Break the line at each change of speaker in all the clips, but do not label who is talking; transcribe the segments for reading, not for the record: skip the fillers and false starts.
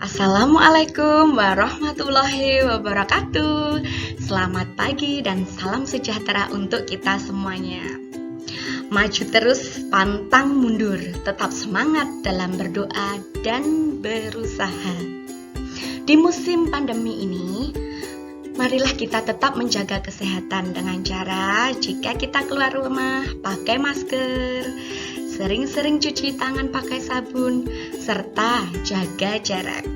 Assalamualaikum warahmatullahi wabarakatuh. Selamat pagi dan salam sejahtera untuk kita semuanya. Maju terus, pantang mundur, tetap semangat dalam berdoa dan berusaha. Di musim pandemi ini, marilah kita tetap menjaga kesehatan dengan cara jika kita keluar rumah, pakai masker, sering-sering cuci tangan pakai sabun, serta jaga jarak.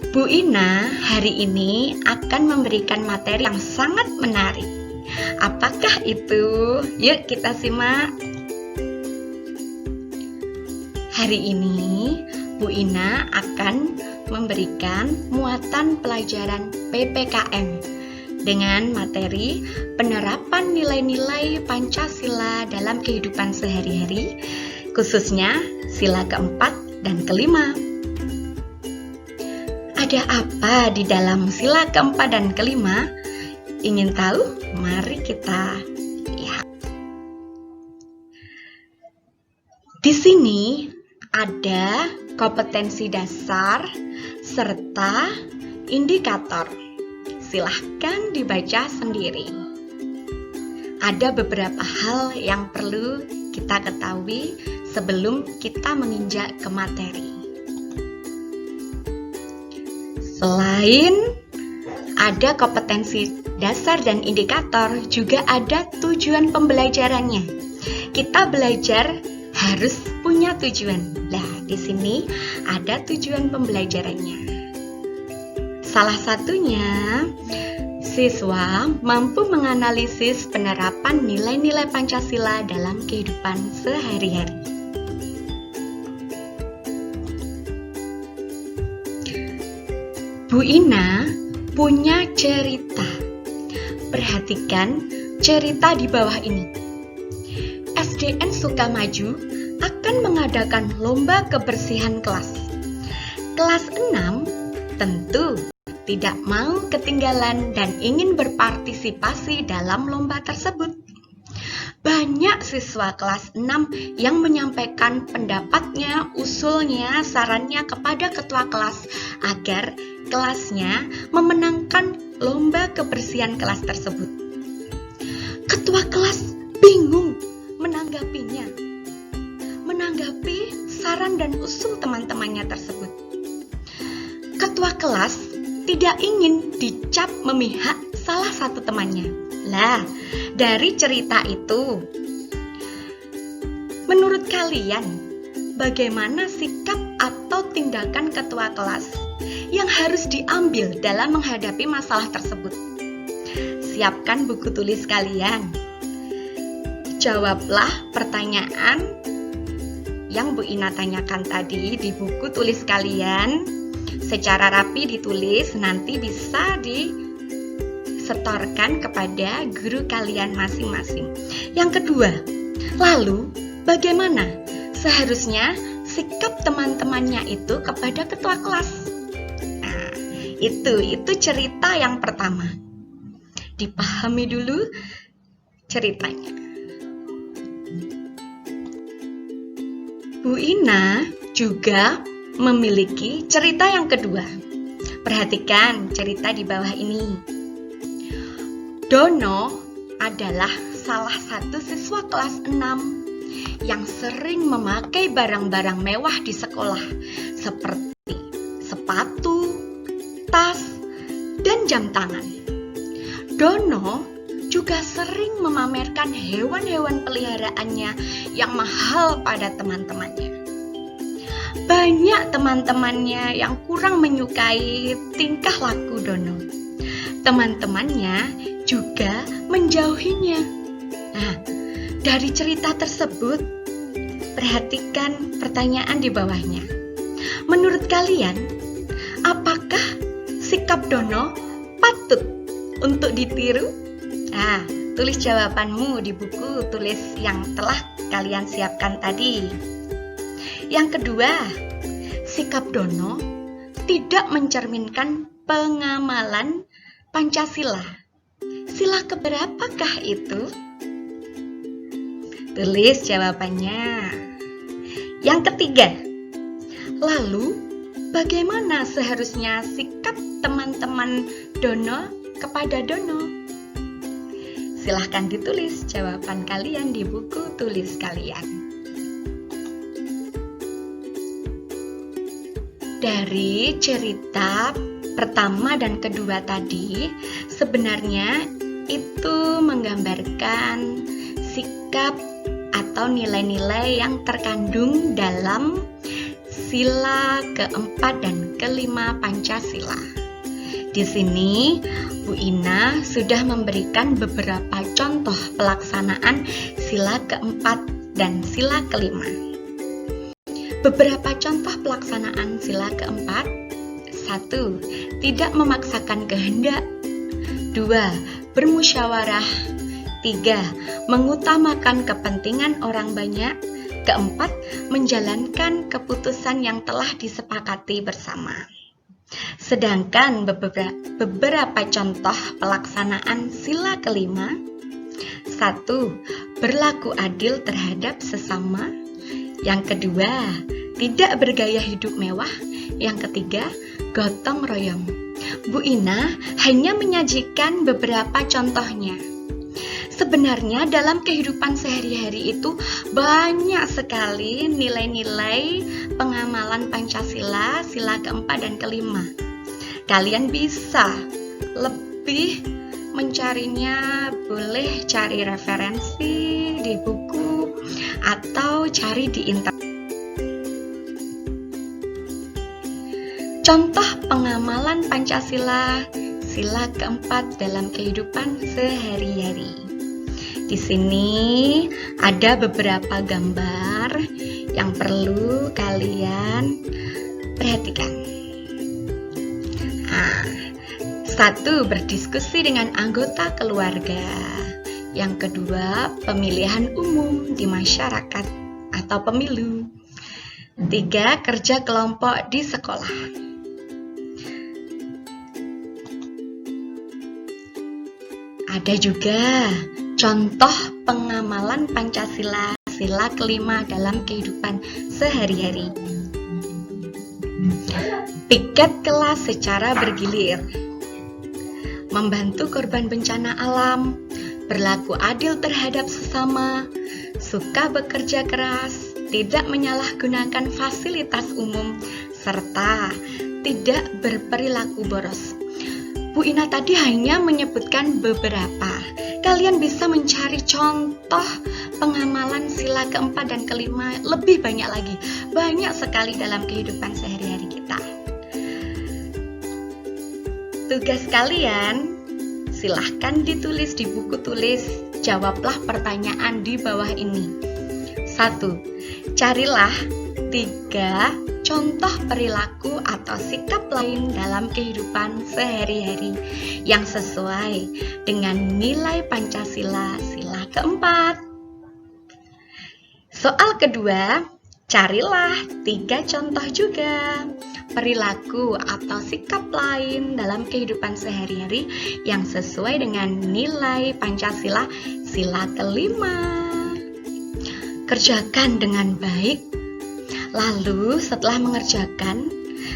Bu Ina hari ini akan memberikan materi yang sangat menarik. Apakah itu? Yuk kita simak. Hari ini Bu Ina akan memberikan muatan pelajaran PPKM dengan materi penerapan nilai-nilai Pancasila dalam kehidupan sehari-hari, khususnya sila keempat dan kelima. Ada apa di dalam sila keempat dan kelima? Ingin tahu? Mari kita lihat. Di sini ada kompetensi dasar serta indikator. Silahkan dibaca sendiri. Ada beberapa hal yang perlu kita ketahui sebelum kita menginjak ke materi. Selain ada kompetensi dasar dan indikator, juga ada tujuan pembelajarannya. Kita belajar harus punya tujuan. Nah, di sini ada tujuan pembelajarannya. Salah satunya, siswa mampu menganalisis penerapan nilai-nilai Pancasila dalam kehidupan sehari-hari. Bu Ina punya cerita. Perhatikan cerita di bawah ini. SDN Sukamaju akan mengadakan lomba kebersihan kelas. Kelas 6 tentu tidak mau ketinggalan dan ingin berpartisipasi dalam lomba tersebut. Banyak siswa kelas 6 yang menyampaikan pendapatnya, usulnya, sarannya kepada ketua kelas agar kelasnya memenangkan lomba kebersihan kelas tersebut. Ketua kelas bingung menanggapi saran dan usul teman-temannya tersebut. Ketua kelas tidak ingin dicap memihak salah satu temannya. Lah, dari cerita itu, menurut kalian, bagaimana sikap atau tindakan ketua kelas yang harus diambil dalam menghadapi masalah tersebut? Siapkan buku tulis kalian. Jawablah pertanyaan yang Bu Ina tanyakan tadi di buku tulis kalian. Secara rapi ditulis, nanti bisa disetorkan kepada guru kalian masing-masing. Yang kedua, lalu bagaimana seharusnya sikap teman-temannya itu kepada ketua kelas? Nah, itu cerita yang pertama. Dipahami dulu ceritanya. Bu Ina juga memiliki cerita yang kedua. Perhatikan cerita di bawah ini. Dono adalah salah satu siswa kelas 6 yang sering memakai barang-barang mewah di sekolah seperti sepatu, tas, dan jam tangan. Dono juga sering memamerkan hewan-hewan peliharaannya yang mahal pada teman-temannya. Banyak teman-temannya yang kurang menyukai tingkah laku Dono. Teman-temannya juga menjauhinya. Nah, dari cerita tersebut, perhatikan pertanyaan di bawahnya. Menurut kalian, apakah sikap Dono patut untuk ditiru? Nah, tulis jawabanmu di buku tulis yang telah kalian siapkan tadi. Yang kedua, sikap Dono tidak mencerminkan pengamalan Pancasila. Sila keberapakah itu? Tulis jawabannya. Yang ketiga, lalu Bagaimana seharusnya sikap teman-teman Dono kepada Dono? Silahkan ditulis jawaban kalian di buku tulis kalian. Dari cerita pertama dan kedua tadi, sebenarnya itu menggambarkan sikap atau nilai-nilai yang terkandung dalam sila keempat dan kelima Pancasila. Di sini, Bu Ina sudah memberikan beberapa contoh pelaksanaan sila keempat dan sila kelima. Beberapa contoh pelaksanaan sila keempat: 1. Tidak memaksakan kehendak. 2. Bermusyawarah. 3. Mengutamakan kepentingan orang banyak. 4. Menjalankan keputusan yang telah disepakati bersama. Sedangkan beberapa contoh pelaksanaan sila kelima: 1. Berlaku adil terhadap sesama. Yang kedua, tidak bergaya hidup mewah. Yang ketiga, gotong royong. Bu Ina hanya menyajikan beberapa contohnya. Sebenarnya dalam kehidupan sehari-hari itu banyak sekali nilai-nilai pengamalan Pancasila, sila keempat dan kelima. Kalian bisa lebih mencarinya, boleh cari referensi di buku atau cari di internet. Contoh pengamalan Pancasila, sila keempat dalam kehidupan sehari-hari. Di sini ada beberapa gambar yang perlu kalian perhatikan. 1. Berdiskusi dengan anggota keluarga. Yang kedua, pemilihan umum di masyarakat atau pemilu. 3. Kerja kelompok di sekolah. Ada juga contoh pengamalan Pancasila, sila kelima dalam kehidupan sehari-hari. Piket kelas secara bergilir. Membantu korban bencana alam, berlaku adil terhadap sesama, suka bekerja keras, tidak menyalahgunakan fasilitas umum, serta tidak berperilaku boros. Bu Ina tadi hanya menyebutkan beberapa. Kalian bisa mencari contoh pengamalan sila keempat dan kelima, lebih banyak lagi. Banyak sekali dalam kehidupan sehari-hari kita. Tugas kalian, silahkan ditulis di buku tulis. Jawablah pertanyaan di bawah ini. 1. Carilah 3 contoh perilaku atau sikap lain dalam kehidupan sehari-hari yang sesuai dengan nilai Pancasila, sila keempat. Soal kedua, carilah 3 contoh juga perilaku atau sikap lain dalam kehidupan sehari-hari yang sesuai dengan nilai Pancasila, sila kelima. Kerjakan dengan baik. Lalu setelah mengerjakan,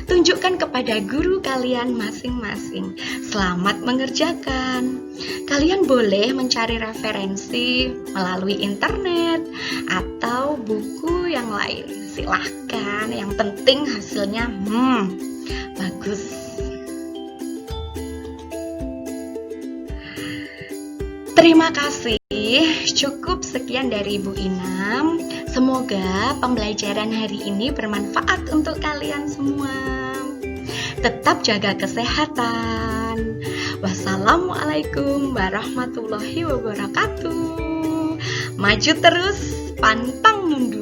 tunjukkan kepada guru kalian masing-masing. Selamat mengerjakan. Kalian boleh mencari referensi melalui internet atau buku yang lain. Silahkan, yang penting hasilnya bagus. Terima kasih. Cukup sekian dari Bu Ina. Semoga pembelajaran hari ini bermanfaat untuk kalian semua. Tetap jaga kesehatan. Wassalamualaikum warahmatullahi wabarakatuh. Maju terus, pantang mundur.